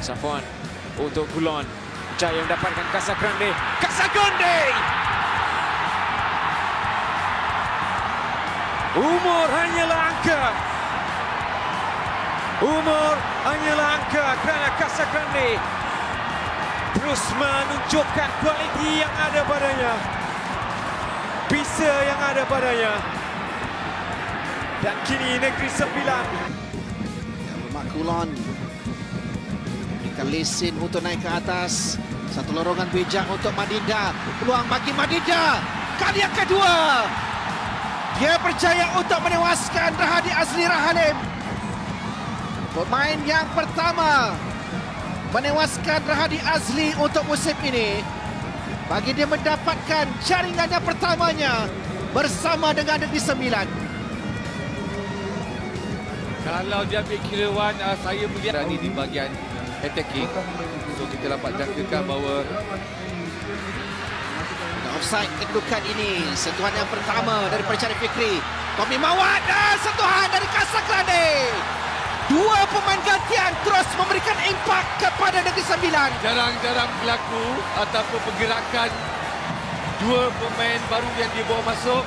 Safwan untuk Gulon. Jaya mendapatkan Casagrande. Casagrande! Umur hanyalah angka. Umur hanyalah angka kerana Casagrande terus menunjukkan kualiti yang ada padanya. Bisa yang ada padanya. Dan kini Negeri Sembilan. Mak Gulon berikan lesen untuk naik ke atas. Satu lorongan bijak untuk Madinda. Peluang bagi Madinda. Kali yang kedua. Dia berjaya untuk menewaskan Rahadi Azli Rahalim. Pemain yang pertama menewaskan Rahadi Azli untuk musim ini. Bagi dia mendapatkan jaringannya pertamanya bersama dengan Negeri Sembilan. Kalau dia ambil kilauan, saya melihat ini di bahagian attacking. So kita dapat jangkakan bahawa offside kedudukan ini. Sentuhan yang pertama daripada Syarif Fikri. Tommy Mawad dan sentuhan dari Casagrande. Dua pemain gantian terus memberikan impak kepada Negeri Sembilan. jarang-jarang berlaku ataupun pergerakan dua pemain baru yang dibawa masuk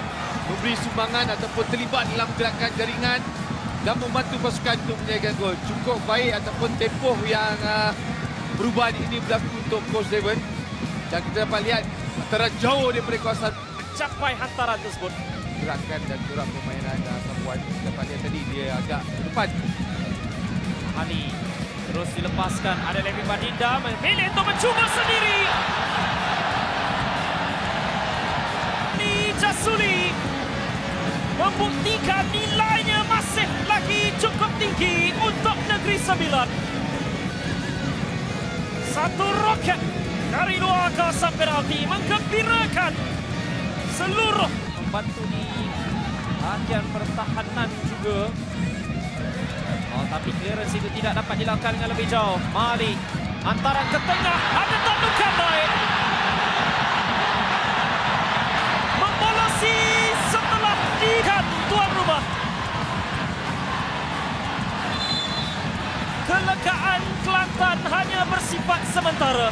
memberi sumbangan ataupun terlibat dalam gerakan jaringan dan membantu pasukan untuk menyelesaikan gol. Cukup baik ataupun tempoh yang perubahan ini berlaku untuk Coach Devon. Dan kita dapat lihat antara jauh daripada kawasan Mencapai hantaran tersebut. gerakan dan corak permainan Safwan. Kita dapat lihat tadi dia agak depan. Ali terus dilepaskan. Ada Levi Madinda memilih untuk mencuba sendiri. Ni Jasuli membuktikan nilainya masih lagi cukup tinggi untuk Negeri Sembilan. Satu roket dari luar kawasan penalti menggembirakan seluruh membantu di bahagian pertahanan juga. Tapi clearance itu tidak dapat dilakukan dengan lebih jauh. Mali antara ke tengah, ada tandukan baik. Membolosi setelah diikat tuan rumah. Kelegaan Kelantan hanya bersifat sementara.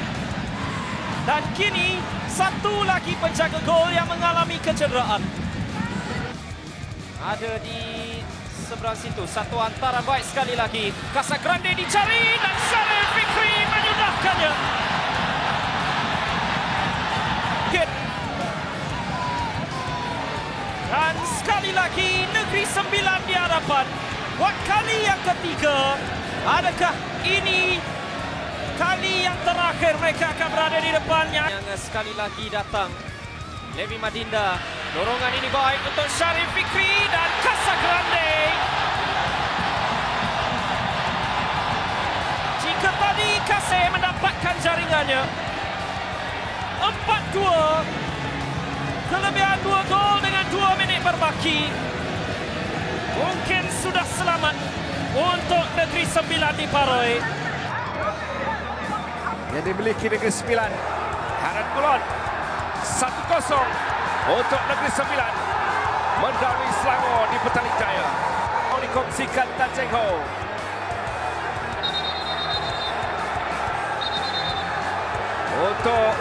Dan kini satu lagi penjaga gol yang mengalami kecederaan. Ada di seberang situ. Satu antara baik sekali lagi. Casagrande dicari dan Syarif Fikri menyudahkannya. Dan sekali lagi Negeri Sembilan di hadapan. Buat kali yang ketiga. Adakah ini kali yang terakhir mereka akan berada di depannya? Yang sekali lagi datang. Levi Madinda. Dorongan ini baik untuk Syarif Fikri dan Casagrande. Jika tadi Kase mendapatkan jaringannya 4-2. Kelebihan 2 gol dengan 2 minit berbaki. Mungkin sudah selamat untuk Negeri Sembilan di Paroi. Yang dimiliki Negeri Sembilan. Haran Gulon 1-0 untuk Negeri Sembilan mendahului Selangor di Petaling Jaya. Dikongsikan Tan Cheng Ho. Untuk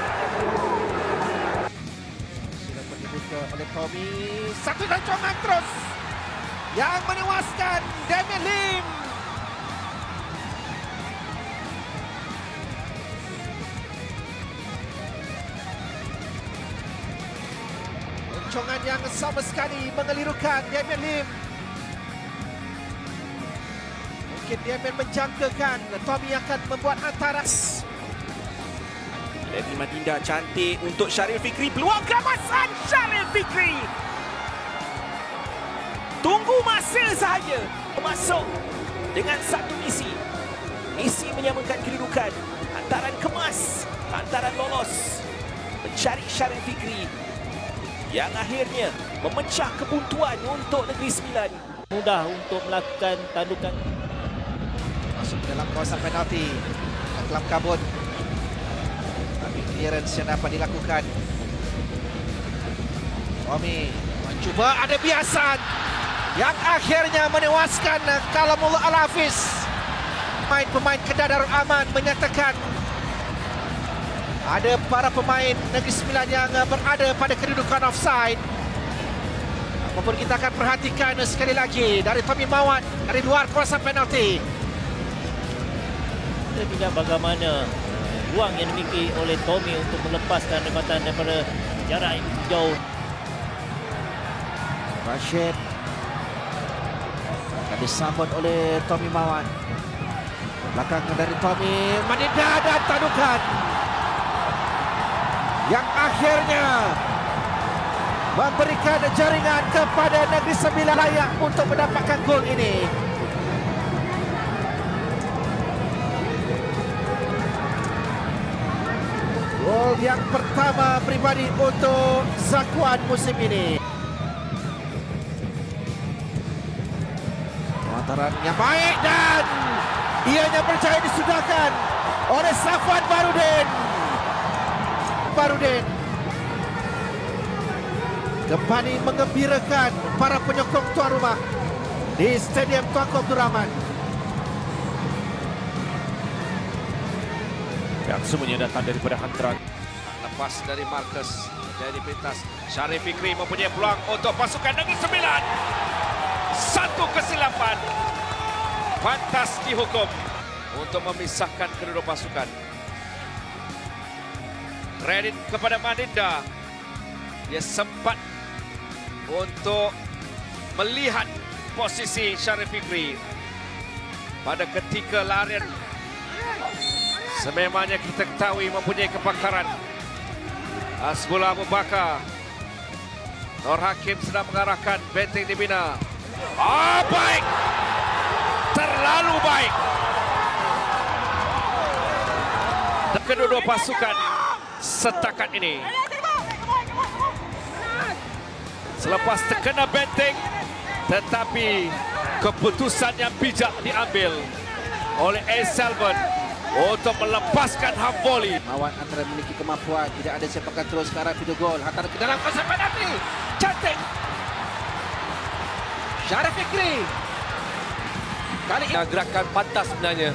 Sudah dibuka oleh Tommy. Satu rancangan terus yang menewaskan Damien Lim. Rancangan yang sama sekali mengelirukan Damien Lim. Mungkin Damien menjangkakan Tommy akan membuat antaras. Levi Madinda cantik untuk Syarif Fikri. Peluang keemasan Syarif Fikri. Tunggu masa sahaja. Masuk dengan satu misi. Misi menyamakan kedudukan. Hantaran kemas, hantaran lolos. Mencari Syarif Fikri. Yang akhirnya memecah kebuntuan untuk Negeri Sembilan. Mudah untuk melakukan tandukan. Masuk dalam kawasan penalti. Kelam kabut. Tapi clearance yang dapat dilakukan. Tommy mencuba ada biasan yang akhirnya menewaskan Kalamullah Al-Hafiz. pemain-pemain Kedah Darul Aman menyatakan ada para pemain Negeri Sembilan yang berada pada kedudukan offside. Apapun kita akan perhatikan sekali lagi dari Tommy Mawat dari luar kawasan penalti. Kita tidak bagaimana ruang yang dimiliki oleh Tommy untuk melepaskan lempatan daripada jarak yang jauh. Rashid akan disambut oleh Tommy Mawat. Belakang dari Tommy, Madinda dan tandukan yang akhirnya memberikan jaringan kepada Negeri Sembilan layak untuk mendapatkan gol ini. Gol yang pertama pribadi untuk Zakuan musim ini. Pengantaran yang baik dan ianya berjaya disudahkan oleh Safwan Barudin. Kembali mengembirakan para penyokong tuan rumah di Stadium Tuanku Abdul Rahman. Yang semuanya datang daripada hantaran. Lepas dari Marcus jadi pintas. Syarif Fikri mempunyai peluang untuk pasukan Negeri Sembilan. Satu kesilapan. Pantas dihukum untuk memisahkan kedua pasukan. Kredit kepada Madinda. Dia sempat untuk melihat posisi Syarif Fikri pada ketika larian. Sememangnya kita ketahui mempunyai kepakaran. Hasbullah Abu Bakar. Nur Hakim sedang mengarahkan benteng dibina. Baik. Terlalu baik. Kedua-dua pasukan setakat ini. Selepas terkena benteng, tetapi keputusan yang bijak diambil oleh A. Selvan untuk melepaskan hak voli. Mawat antara memiliki kemampuan, tidak ada sepakan terus ke arah pintu gol. Hantar ke dalam kawasan penalti. Cantik. Syarif Fikri. Kali ini Gerakan pantas sebenarnya.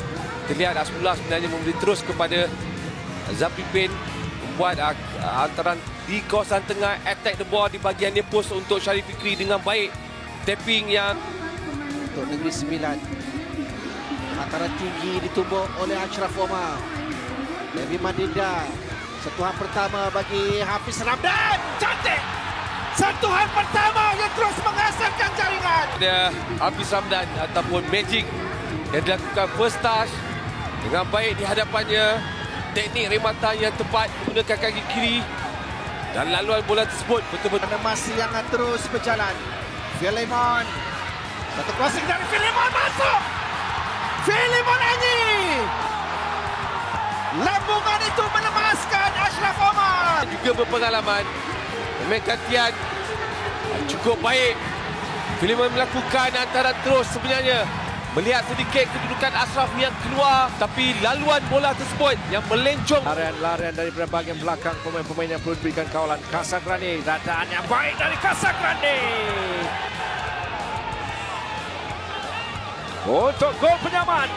Terlihat Hasbullah sebenarnya memberi terus kepada Zapipin, membuat antaran di kawasan tengah, attack the ball di bahagian near post untuk Syarif Fikri dengan baik. Tapping yang untuk Negeri Sembilan. Antara tinggi ditumbuk oleh Ashraf Omar. Devi Madinda. Sentuhan pertama bagi Hafiz Ramdan. Cantik. Sentuhan pertama yang terus menghasilkan jaringan. ada Hafiz Ramdan ataupun Magic yang dilakukan first touch dengan baik di hadapannya. Teknik rematan yang tepat menggunakan kaki kiri dan laluan bola tersebut betul-betul Animasi yang terus berjalan. Filemon. Satu crossing dari Filemon masuk. Filemon Anyi. Lambungan itu menemaskan Ashraf Omar. juga berpengalaman. Memainkan Tian cukup baik. Filemon melakukan antaran terus sebenarnya. Melihat sedikit kedudukan Ashraf yang keluar, tapi laluan bola tersebut yang melencong. Larian dari bahagian belakang pemain-pemain yang perlu diberikan kawalan. Casagrande, dataan yang baik dari Casagrande. Untuk gol penyaman.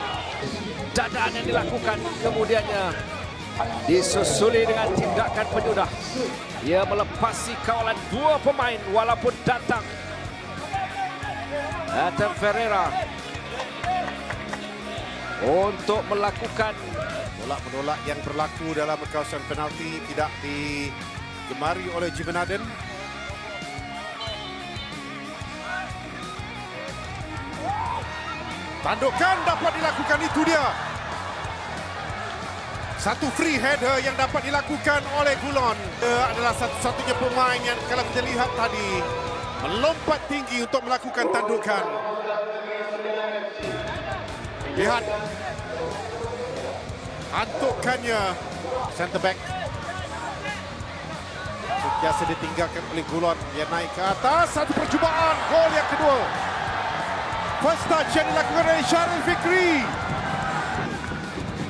Dadaan yang dilakukan kemudiannya disusuli dengan tindakan penyudah. Ia melepasi kawalan dua pemain walaupun datang. Ethan Ferreira untuk melakukan menolak yang berlaku dalam kawasan penalti tidak digemari oleh Jiben Aden. Tandukan dapat dilakukan, itu dia. Satu free header yang dapat dilakukan oleh Gulon. Dia adalah satu-satunya pemain yang kalau kita lihat tadi melompat tinggi untuk melakukan tandukan. Lihat antukannya center back. Biasa ditinggalkan oleh Gulon. Dia naik ke atas, satu percubaan, gol yang kedua. First touch yang dilakukan oleh Syarif Fikri.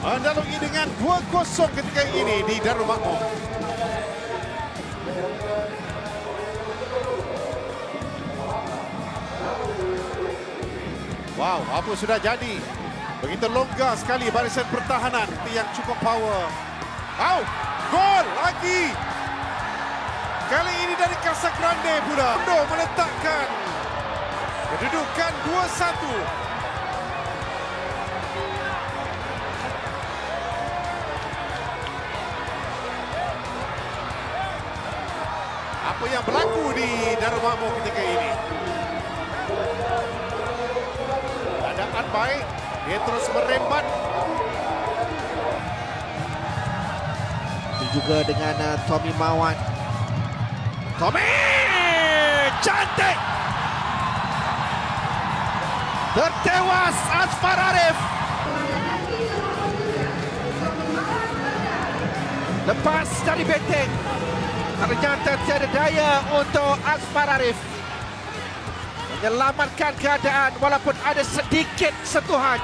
Mendalui dengan 2-0 ketika ini di Darul Makmur. Wow, apa sudah jadi? Begitu longgar sekali barisan pertahanan yang cukup power. Gol lagi. Kali ini dari Casagrande pula. Rondo meletakkan kedudukan 2-1. Apa yang berlaku di Darul Makmur ketika ini? Keadaan baik, dia terus merembat. Itu juga dengan Tommy Mawan. Tommy! Cantik! Tertewas Asfar Arif. Lepas dari benteng. Ternyata tiada daya untuk Asfar Arif menyelamatkan keadaan walaupun ada sedikit sentuhan.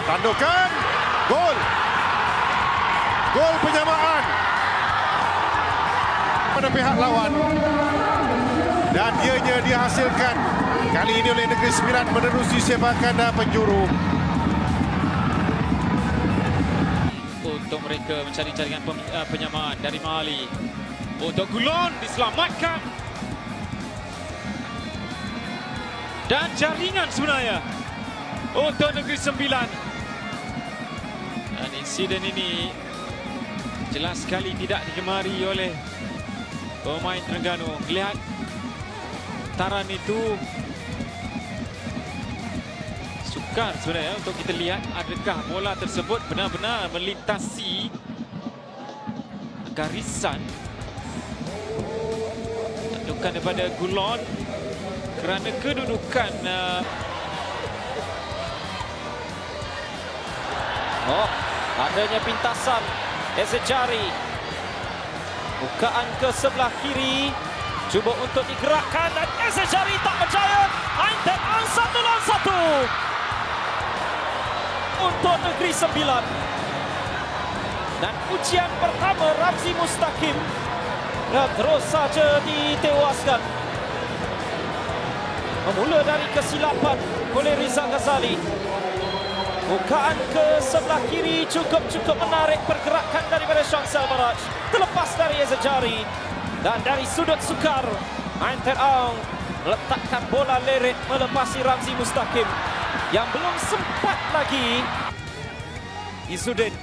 Tandukan, gol. Gol penyamaan pada pihak lawan. Dan ianya dihasilkan kali ini oleh Negeri Sembilan menerusi sepakan penjuru. Untuk mereka mencari jaringan penyamaan dari Mali. Untuk Gulon diselamatkan. Dan jaringan sebenarnya untuk Negeri Sembilan. Dan insiden ini jelas sekali tidak digemari oleh pemain Terengganu. Lihat taran itu sukar sebenarnya untuk kita lihat adakah bola tersebut benar-benar melintasi garisan. Tentukan daripada Gulon kerana kedudukan adanya pintasan Ezejari. Bukaan ke sebelah kiri, cuba untuk digerakkan dan Ezejari tak berjaya. Ainted on 1 lawan 1 untuk Negeri Sembilan. Dan ujian pertama Ramzi Mustaqim terus saja ditewaskan. Memula dari kesilapan oleh Rizal Ghazali. Bukaan ke sebelah kiri cukup menarik pergerakan daripada Shamsel Baraj. Terlepas dari Ezejari. Dan dari sudut sukar, Ainted Aung meletakkan bola leret melepasi Ramzi Mustaqim yang belum sempat lagi. Izzuddin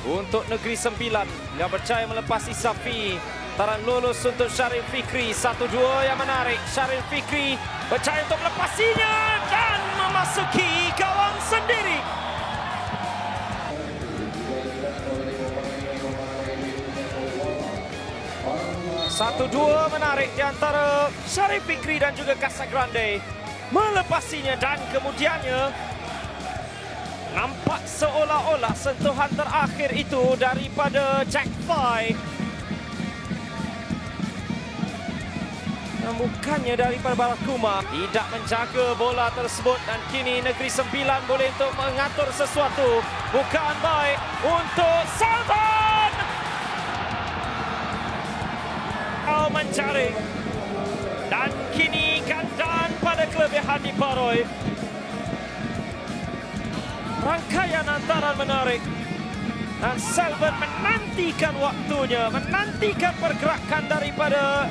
untuk Negeri Sembilan yang berjaya melepasi Safi. Taran lulus untuk Syaril Fikri. 1-2 yang menarik. Syaril Fikri berjaya untuk melepasinya dan memasuki gawang sendiri. Satu dua menarik di antara Syaril Fikri dan juga Casagrande. Melepasinya dan kemudiannya nampak seolah-olah sentuhan terakhir itu daripada Jack Fay. Bukannya daripada Barakuma. Tidak menjaga bola tersebut dan kini Negeri Sembilan boleh untuk mengatur sesuatu. Bukaan baik untuk Sultan. Mencari. Dan kini gandaan pada kelebihan di Paroi. Rangkaian antaran menarik. Dan Selvan menantikan waktunya. Menantikan pergerakan daripada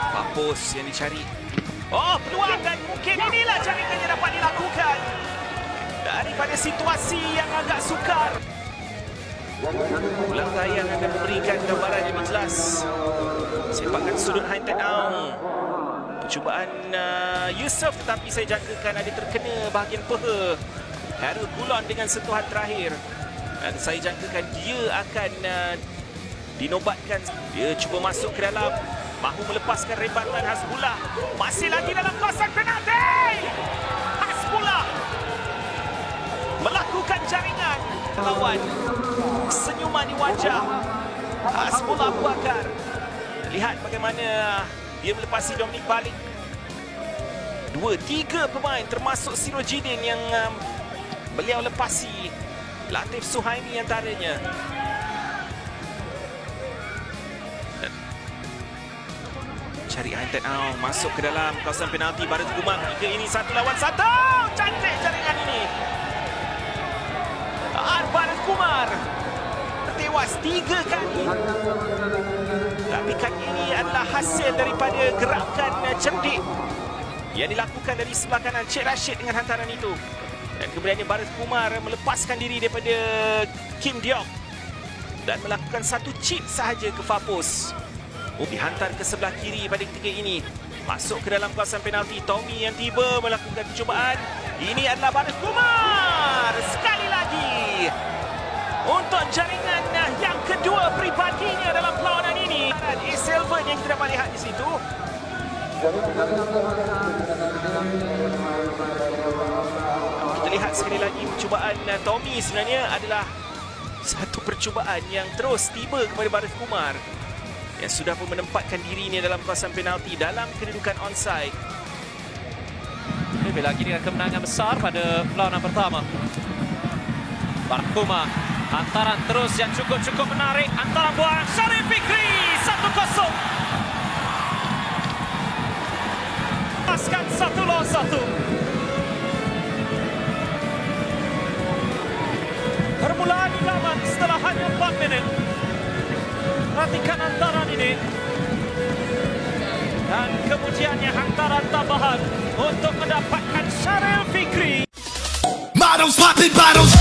Papus yang dicari. Peluang dan mungkin inilah jaringan yang dapat dilakukan daripada situasi yang agak sukar. Ulang tayang akan memberikan gambaran yang jelas. Sepakan sudut Ainted Aung. Percubaan Yusof tetapi saya jangkakan ada terkena bahagian peha Hairul Gulon dengan sentuhan terakhir. Dan saya jangkakan dia akan dinobatkan. Dia cuba masuk ke dalam. Mahu melepaskan rebatan Hasbullah. Masih lagi dalam kawasan penalti. Hasbullah melakukan jaringan. Lawan senyuman di wajah Hasbullah Abu Bakar. Lihat bagaimana dia melepasi Dominic Balik. 2-3 pemain termasuk Sirojidin yang beliau lepasi. Latif Suhaimi antaranya. Cari Ainted Aung masuk ke dalam kawasan penalti baru hukuman. Hingga ini 1 lawan 1. Cantik jaringan ini. Baris Kumar tewas 3 kali. Tapi kan ini adalah hasil daripada gerakan cerdik yang dilakukan dari sebelah kanan Cik Rashid dengan hantaran itu. Dan kemudiannya Baris Kumar melepaskan diri daripada Kim Diok dan melakukan satu chip sahaja ke far post. Dihantar ke sebelah kiri pada ketika ini. Masuk ke dalam kawasan penalti. Tommy yang tiba melakukan percubaan. Ini adalah Baris Kumar. Sekali lagi. Untuk jaringan yang kedua peribadinya dalam perlawanan ini. Silva yang kita dapat lihat di situ. Kita lihat sekali lagi percubaan Tommy sebenarnya adalah satu percubaan yang terus tiba kepada Baris Kumar yang sudah pun menempatkan dirinya dalam kawasan penalti dalam kedudukan onside. Lebih lagi dengan kemenangan besar pada perlawanan pertama. Baris Kumar, hantaran terus yang cukup menarik. Hantaran buang Syarif Fikri, 1-0. Paskan 1-1. Permulaan lawan setelah hanya 4 minit. Perhatikan hantaran ini. Dan kemudiannya hantaran tambahan untuk mendapatkan Syarif Fikri. Models popping bottles.